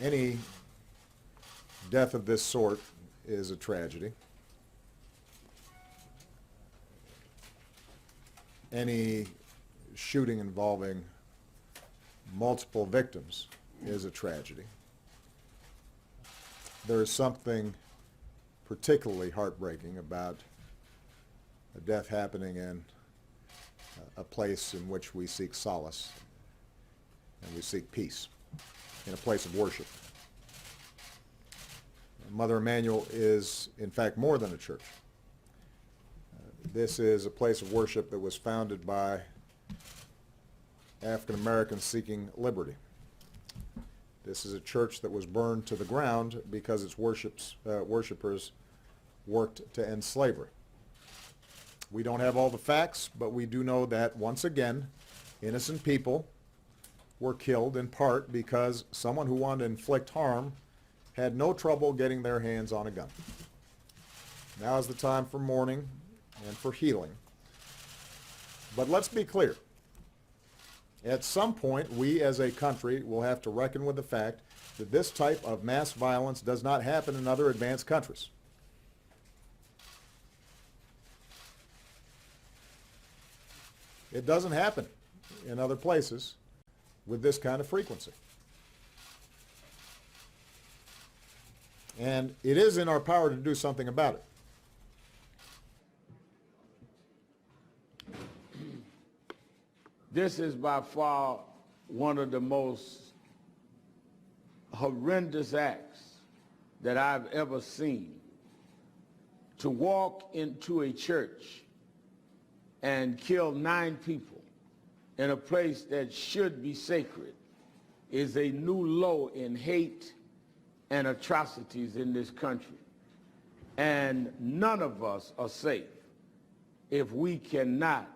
Any death of this sort is a tragedy. Any shooting involving multiple victims is a tragedy. There is something particularly heartbreaking about a death happening in a place in which we seek solace and we seek peace, in a place of worship. Mother Emanuel is, in fact, more than a church. This is a place of worship that was founded by African Americans seeking liberty. This is a church that was burned to the ground because its worshipers worked to end slavery. We don't have all the facts, but we do know that, once again, innocent people were killed in part because someone who wanted to inflict harm had no trouble getting their hands on a gun. Now is the time for mourning and for healing. But let's be clear. At some point, we as a country will have to reckon with the fact that this type of mass violence does not happen in other advanced countries. It doesn't happen in other places with this kind of frequency. And it is in our power to do something about it. This is by far one of the most horrendous acts that I've ever seen. To walk into a church and kill 9 people in a place that should be sacred is a new low in hate and atrocities in this country. And none of us are safe if we cannot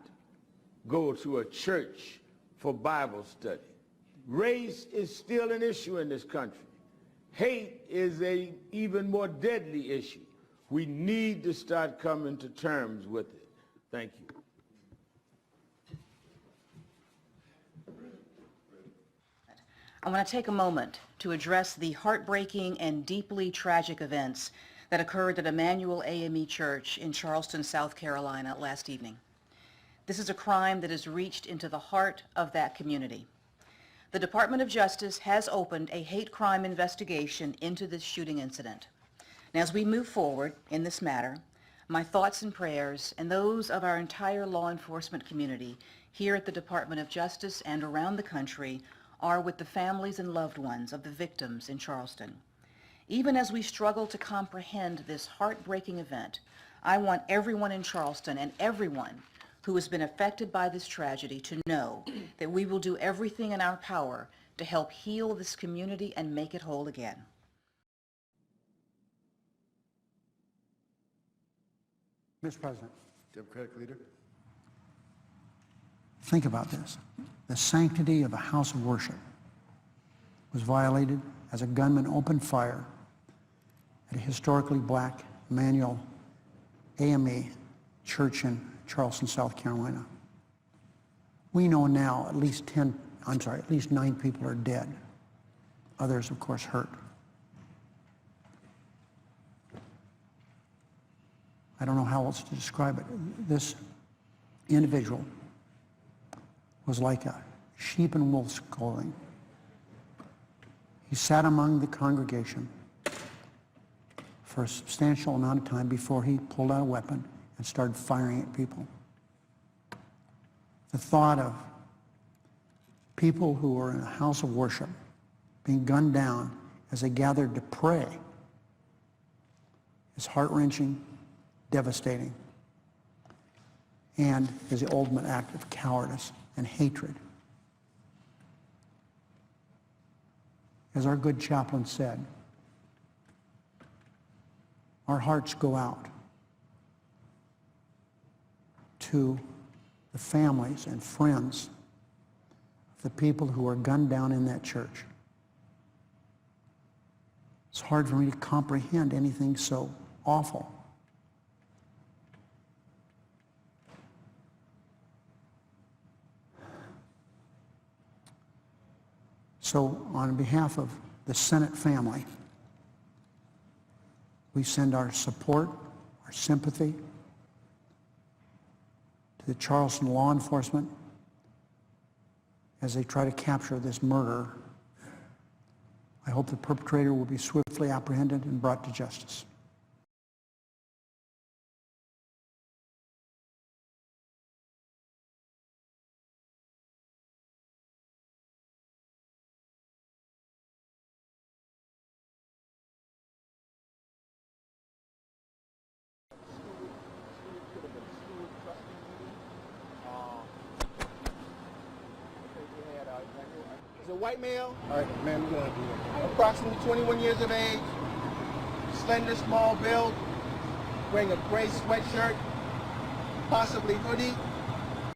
go to a church for Bible study. Race is still an issue in this country. Hate is an even more deadly issue. We need to start coming to terms with it. Thank you. I want to take a moment to address the heartbreaking and deeply tragic events that occurred at Emmanuel AME Church in Charleston, South Carolina last evening. This is a crime that has reached into the heart of that community. The Department of Justice has opened a hate crime investigation into this shooting incident. Now, as we move forward in this matter, my thoughts and prayers and those of our entire law enforcement community here at the Department of Justice and around the country are with the families and loved ones of the victims in Charleston. Even as we struggle to comprehend this heartbreaking event, I want everyone in Charleston and everyone who has been affected by this tragedy to know that we will do everything in our power to help heal this community and make it whole again. Mr. President. Democratic leader. Think about this. The sanctity of a house of worship was violated as a gunman opened fire at a historically black Emmanuel AME church in Charleston, South Carolina. We know now at least 9 people are dead. Others, of course, hurt. I don't know how else to describe it. This individual was like a sheep in wolf's clothing. He sat among the congregation for a substantial amount of time before he pulled out a weapon and started firing at people. The thought of people who were in a house of worship being gunned down as they gathered to pray is heart-wrenching, devastating, and is the ultimate act of cowardice and hatred. As our good chaplain said, our hearts go out to the families and friends of the people who were gunned down in that church. It's hard for me to comprehend anything so awful. So on behalf of the Senate family, we send our support, our sympathy to the Charleston law enforcement as they try to capture this murderer. I hope the perpetrator will be swiftly apprehended and brought to justice. He's a white male. All right, man, we're gonna do it. Approximately 21 years of age, slender, small build, wearing a gray sweatshirt, possibly hoodie,